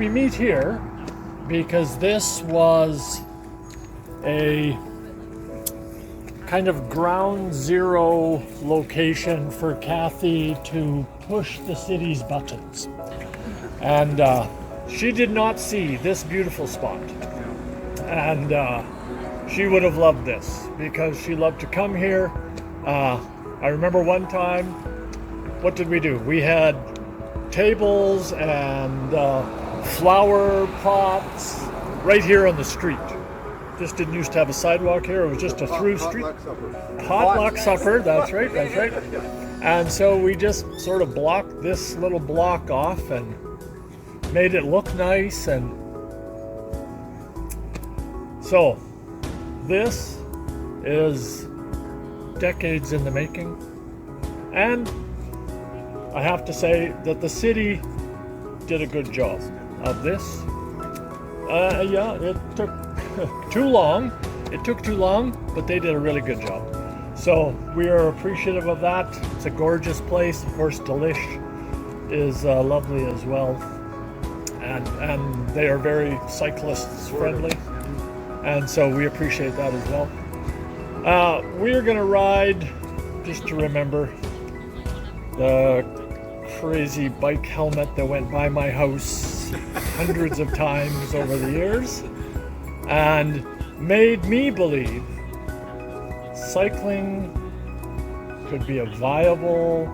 we meet here because this was a kind of ground zero location for Cathy to push the city's buttons. And she did not see this beautiful spot. And she would have loved this because she loved to come here. I remember one time, what did we do? We had tables and flower pots right here on the street. Just didn't used to have a sidewalk here. It was just a through street. Potluck supper. That's right. That's right. And so we just sort of blocked this little block off and made it look nice. And so this is decades in the making. And I have to say that the city did a good job of this. Yeah, it took too long. It took too long, but they did a really good job. So we are appreciative of that. It's a gorgeous place. Of course, Delish is lovely as well. And they are very cyclists friendly. And so we appreciate that as well. We are going to ride, just to remember, the crazy bike helmet that went by my house hundreds of times over the years and made me believe cycling could be a viable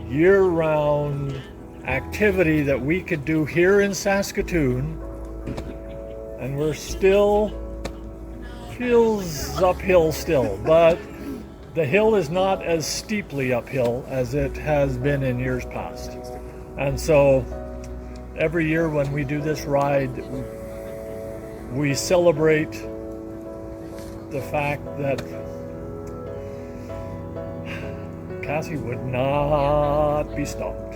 year-round activity that we could do here in Saskatoon, and we're still feels uphill still, but the hill is not as steeply uphill as it has been in years past. And so every year when we do this ride, we celebrate the fact that Cathy would not be stopped.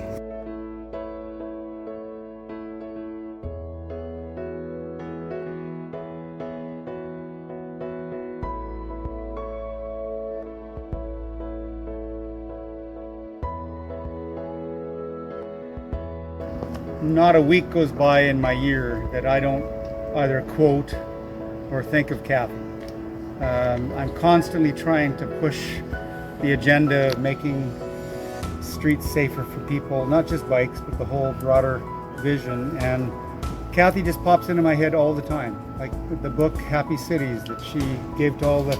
Not a week goes by in my year that I don't either quote or think of Cathy. I'm constantly trying to push the agenda of making streets safer for people, not just bikes, but the whole broader vision. And Cathy just pops into my head all the time, like the book Happy Cities that she gave to all the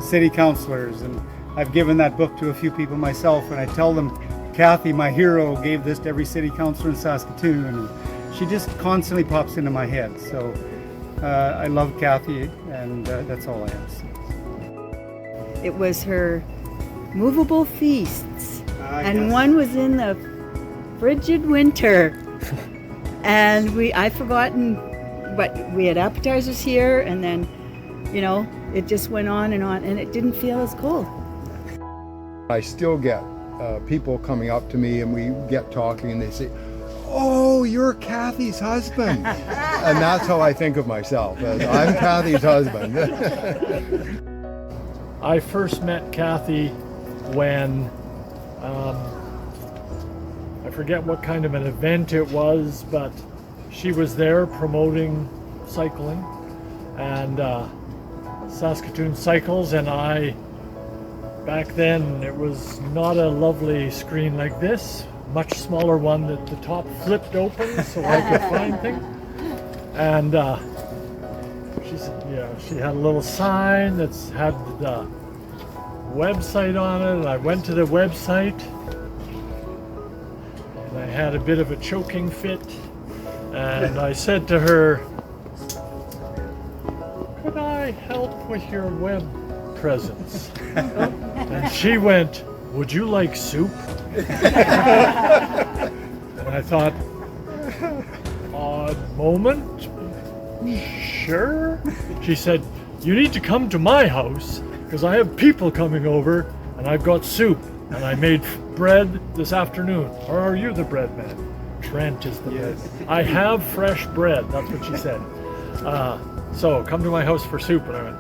city councilors. And I've given that book to a few people myself, and I tell them, Cathy, my hero, gave this to every city councilor in Saskatoon, and she just constantly pops into my head. So I love Cathy, and that's all I have to say. It was her movable feasts, and one was in the frigid winter, and I've forgotten, but we had appetizers here, and then, you know, it just went on, and it didn't feel as cold. I still get people coming up to me and we get talking and they say, "Oh, you're Cathy's husband." And that's how I think of myself, as I'm Cathy's husband. I first met Cathy when I forget what kind of an event it was, but she was there promoting cycling, and Saskatoon Cycles, and back then it was not a lovely screen like this, much smaller one that the top flipped open so I could find things. And she had a little sign that had the website on it, and I went to the website and I had a bit of a choking fit, and I said to her, "Could I help with your web presence?" And she went, "Would you like soup?" And I thought, odd moment. Sure. She said, "You need to come to my house because I have people coming over and I've got soup and I made bread this afternoon." Or are you the bread man? Trent is the bread. I have fresh bread. That's what she said. So come to my house for soup. And I went,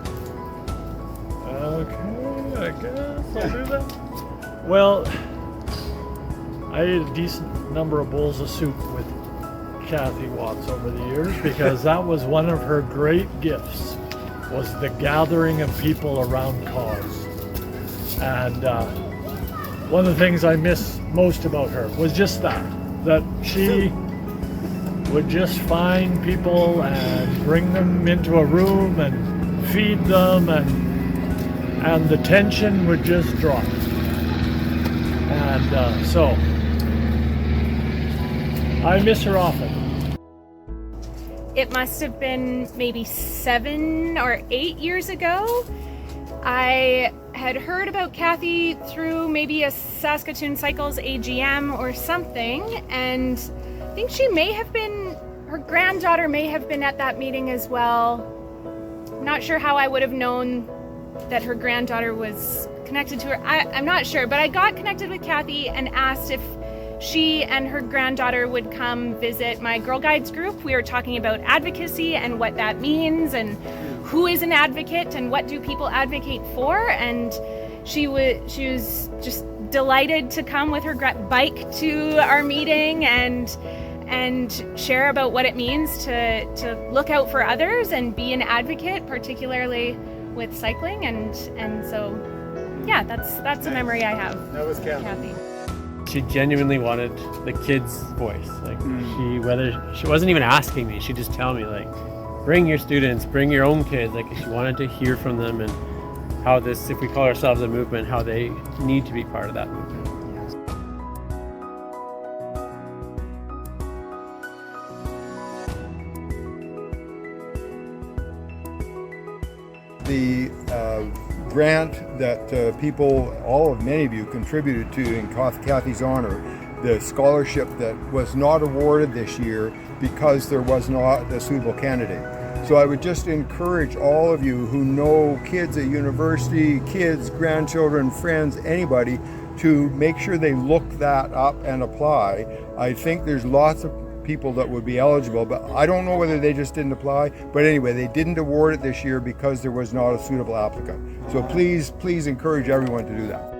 okay, I guess I'll do that. Well, I ate a decent number of bowls of soup with Cathy Watts over the years because that was one of her great gifts, was the gathering of people around cause. And one of the things I miss most about her was just that she would just find people and bring them into a room and feed them, and the tension would just drop. And so I miss her often. It must have been maybe 7 or 8 years ago. I had heard about Cathy through maybe a Saskatoon Cycles AGM or something, and I think she may have been, her granddaughter may have been at that meeting as well. Not sure how I would have known that her granddaughter was connected to her. I'm not sure, but I got connected with Cathy and asked if she and her granddaughter would come visit my Girl Guides group. We were talking about advocacy and what that means and who is an advocate and what do people advocate for. And she was just delighted to come with her bike to our meeting and share about what it means to look out for others and be an advocate, particularly with cycling. And so, yeah, that's a memory I have. That was Cathy. She genuinely wanted the kids' voice. Like she wasn't even asking me. She'd just tell me, like, bring your students, bring your own kids. Like, she wanted to hear from them and how this, if we call ourselves a movement, how they need to be part of that movement. The grant that many of you contributed to in Cathy's honor, the scholarship that was not awarded this year because there was not a suitable candidate. So I would just encourage all of you who know kids at university, kids, grandchildren, friends, anybody, to make sure they look that up and apply. I think there's lots of people that would be eligible, but I don't know whether they just didn't apply. But anyway, they didn't award it this year because there was not a suitable applicant. So please encourage everyone to do that.